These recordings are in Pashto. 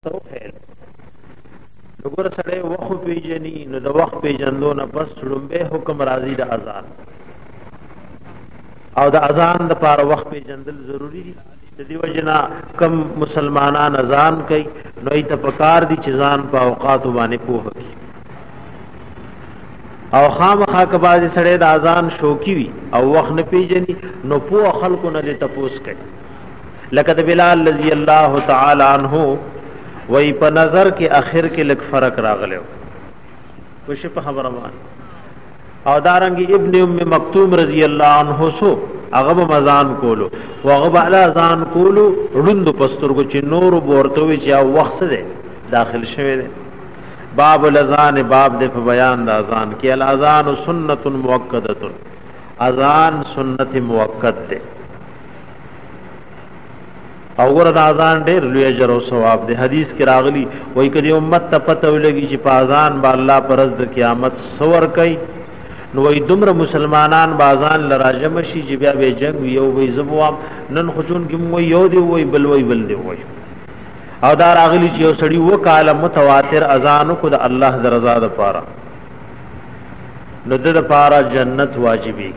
تو خیر وګوره سړی وخت پیژني نو د وخت پیژندو نه بس لومبه حکم راځي د اذان او د اذان د پاره وخت پیژندل ضروری دي د دې وجنا کم مسلمانان اذان کوي نو ایت پکار دي چې ځان په اوقات باندې پوهه او خامخا کبا دي سړی د اذان شوقي وي او وخت نه پیژني نو په خلکو نه د تپوس کوي لکه د بلال رضی الله تعالی عنہ وی په نظر کې اخر کې لږ فرق راغلی وشه په خبره باندې او دارنګ ابن ام مکتوم رضی الله عنه سو هغه مزان کولو وغه علی اذان کولو روند پسترګو چې نور ورتوي چې وخت ده داخل شوه ده باب الاذان باب د بیان د اذان کې الاذان سنت مؤکده اذان سنت مؤکد ده او ګور د اذان ډېر لوی اجر او ثواب دی حدیث کې راغلی وای کدی امت ته پته ولګي چې په اذان با الله پرز د قیامت سور کوي نو وای دومره مسلمانان با اذان لراجم شي چې بیا به جنگ یو وای زبوام نن خچون کې مو یو دی وای بل دی وای او دا راغلی چې یو سړی وکاله متواتر اذان کو د الله د رضا د پاره نو د پاره جنت واجبې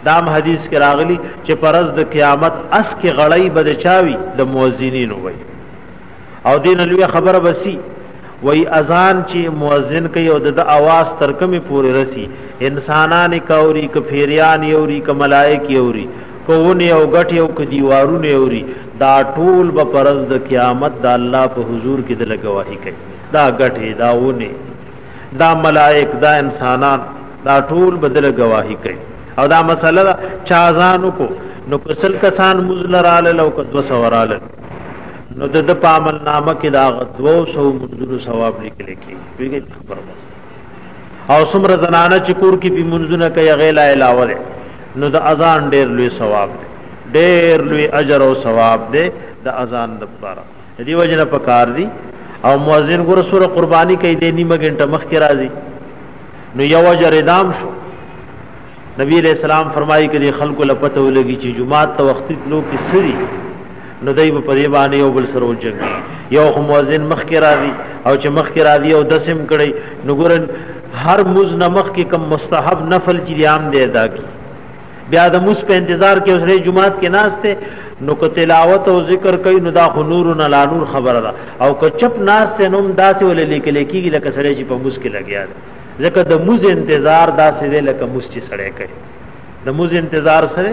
دام حدیث کې راغلی چې پرز د قیامت اس کې غړی بد چاوي د مؤذنین وای او دین لوی خبره بسی وای اذان چې مؤذن کوي او د आवाज ترکمه پورې رسی انسانان کوري ک پھیریان یوري ک ملائک یوري کوونه او غټ یو ک دیوارونه یوري دا ټول به پرز د قیامت د الله په حضور کې د لګواهی کوي دا غټه دا ونه دا ملائک دا انسانان دا ټول بدل گواهی کوي او دا مسله چا ځانو کو نو کسل کسان مزلراله لو کو 200 وراله نو د پامل نامه کې دا 200 منذور ثواب لیکل کی ویګي خبر بس او سمر زنانه چې کور کې په منځونه کوي غیلا علاوه نو د اذان ډیر لوی ثواب دی ډیر لوی اجر او ثواب دی د اذان د لپاره دې وجنه پکار دی او مؤذن ګور سوره قربانی کوي د نیمه غنټه مخ کې راځي نو یو اجر ادام شو نبی علیہ السلام فرمایي کړي خلکو لپته ولګي چې جمعه ته وخت تلو کې سری نو دای په دې باندې یو بل سره وجنګ یو مؤذن مخ کې راځي او چې مخ کې راځي او دسم کړي نو ګورن هر مز نمخ کې کم مستحب نفل چې عام دی ادا کی بیا د مس په انتظار کې اوسره جمعات کې ناشته نو کو تلاوت او ذکر کوي نو دا نور نه لا نور خبره ده او کو چپ ناس سے نوم داسې ولې لیکل کېږي لکه سړی چې په مس کې لګیا ده ځکه د موز انتظار داسې دی لکه موس چې سړی کوي د موز انتظار سره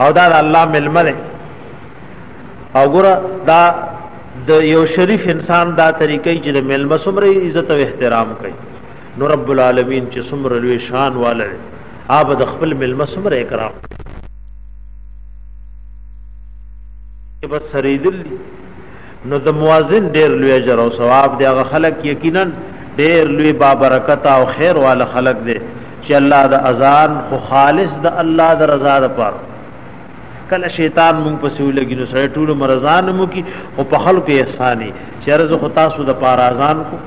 او دا الله ململه او ګره دا د یو شریف انسان دا طریقې چې د ملمه سمره عزت او احترام کوي نو رب العالمین چې سمره لوی شان والے آب د خپل ملمه سمره اکرام بس سریدل نو د مؤذن ډیر لوی اجر او ثواب دی هغه خلک یقینا ډیر لوی بابرکت او خیر والا خلق دی چې الله د اذان خو خالص د الله د رضا لپاره کله شیطان مونږ په سیولګي نو سره ټول مرزان مو کی خو په خلکو احساني چې رز خو تاسو د پار اذان کو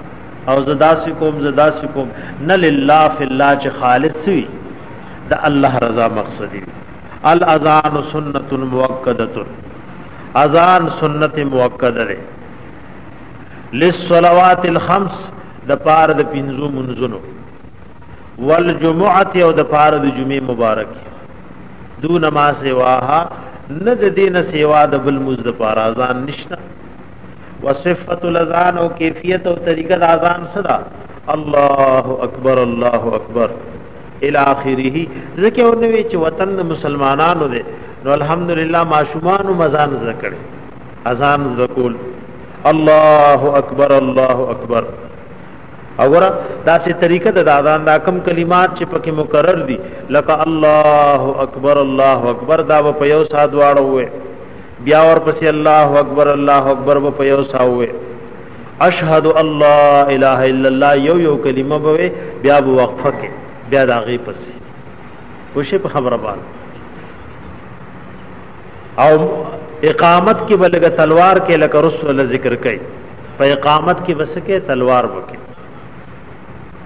او زداسي کوم نه لله فی الله چې خالص وي د الله رضا مقصدی الاذان سنت مؤکده اذان سنت مؤکده ده للصلوات الخمس د پار د پینزو منزونو والجمعه او د پار د جمعې مبارک دون ما سواها نه د دین سوا د بل مزد پار اذان نشنا وصفه الاذان او کیفیت او طریقه د اذان صدا الله اکبر الى اخره ذکر نوې چې وطن مسلمانانو دي نو الحمدلله معشومان او مزان ذکر اذان ذکول الله اکبر اور دا سي طریقه د اذان دا کم کلمات چې پکې مقرر دي لکه الله اکبر دا په یو سات واړو وي بیا ور پسې الله اکبر په یو ساوي اشهد الله اله الا الله یو کلمه به بیا وقفه کې بیا دا غي پسې وشه په خبره باندې او اقامت کې بلګه تلوار کې لکه رسول ذکر کوي په اقامت کې بس کې تلوار وکي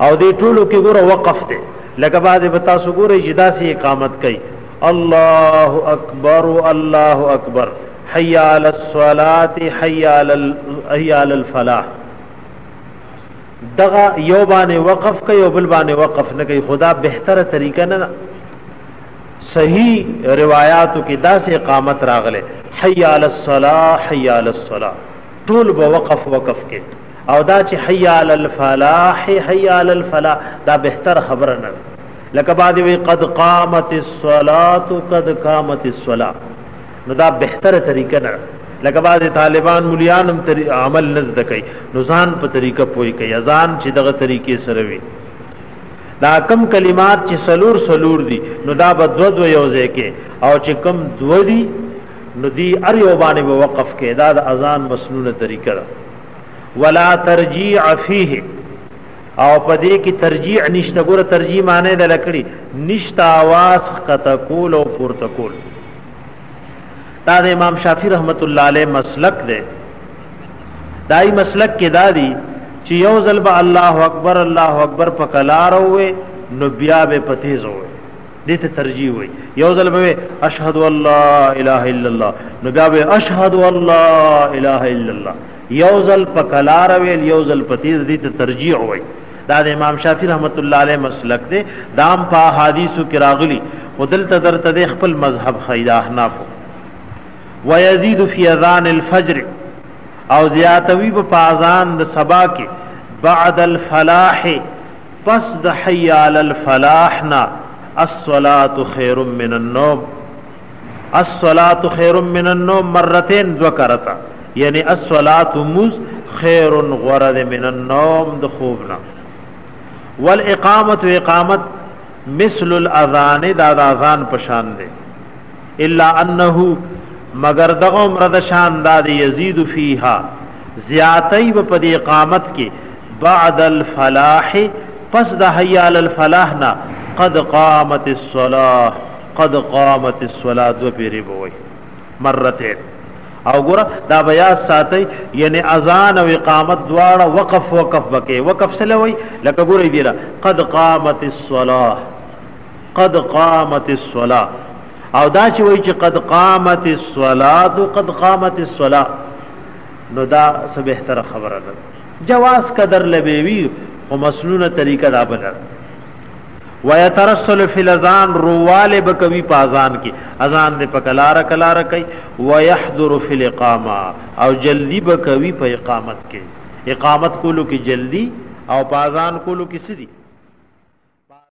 او دې ټولو کې ګوره وقف ته لکه بعضې به تاسو ګورئ چې داسې اقامت کوي الله اکبر حی علی الصلاۃ حی علی الفلاح. دغه یو باندې وقف کوي او بل باندې وقف نه کوي. خدا بهتره طریقه نه. صحیح روایاتو کې داسې اقامت راغله حی علی الصلاح حی علی الصلاح ټول به وقف کې، او دا چې حی علی الفلاح حی علی الفلاح دا بهتر خبره نه. لکه بعد وی قد قامت الصلاة قد قامت الصلاة، نو دا بهتره طریقه نه. لکه بعد طالبان مليان هم عمل نزد کوي، نو ځان په طریقه پوي کوي. اذان چې دغه طریقې سره وي، دا کم کلمات چې سلور دي نو دا به دو یو ځای کې، او چې کم دو دي نو دی ار یو باندې به وقف کې. دا د اذان مسنونه طریقه ده. ولا ترجیع فیه، او پدې کې ترجیع نشته. ګوره ترجیع معنی د لکړي نشته आवाज قطع کول او پورته کول. دا د امام شافعی رحمت الله علیه مسلک دی. دای مسلک کې دا دی چې یو ځل به الله اکبر په کلار وې نو بیا به پتیز وې، دې ته ترجیح وې. یو ځل به اشهد ان لا اله الا الله نو بیا به اشهد ان لا اله الا الله. یو ځل په کلار وې یو ځل پتیز، دې ته ترجیح وې. دا د امام شافعی رحمت الله علیه مسلک دی. دام په احادیثو کې راغلی ودلته درته خپل مذهب خیدا احناف. ويزيد في اذان الفجر، او زیاتوی په اذان د سبا کې بعد الفلاح پس د حی علی الفلاح نا الصلاة خیر من النوم. الصلاة خیر من النوم مرتين ذکرتا، یعنی الصلاة مز خیر غرد من النوم د خوبنا. والاقامت اقامت مثل الاذان دا اذان پشان دے، الا انه مگر دغه مرد شان داد یزید فیها زیاتی په دې اقامت کې بعد الفلاح پس د حی علی الفلاح نا قد قامت الصلاة قد قامت الصلاة دو پیری بوي مرتين. او ګره دا بیا ساتي یعنی اذان او اقامت دواړه وقف بکې. وقف سلوي لکه ګورې دی قد قامت الصلاة قد قامت الصلاة، او دا چې وایي چې قد قامت الصلاة قد قامت الصلاة نو دا څه بهتره خبره ده. جواز قدر لبیوی خو مسنونه طریقه دا بدل. ويترسل فی الاذان روال بکوی په اذان کې، اذان دې په کلار کوي. ويحضر فی الاقامه، او جلدی بکوی په اقامت کې. اقامت کولو کې جلدی او په اذان کولو کې سدي.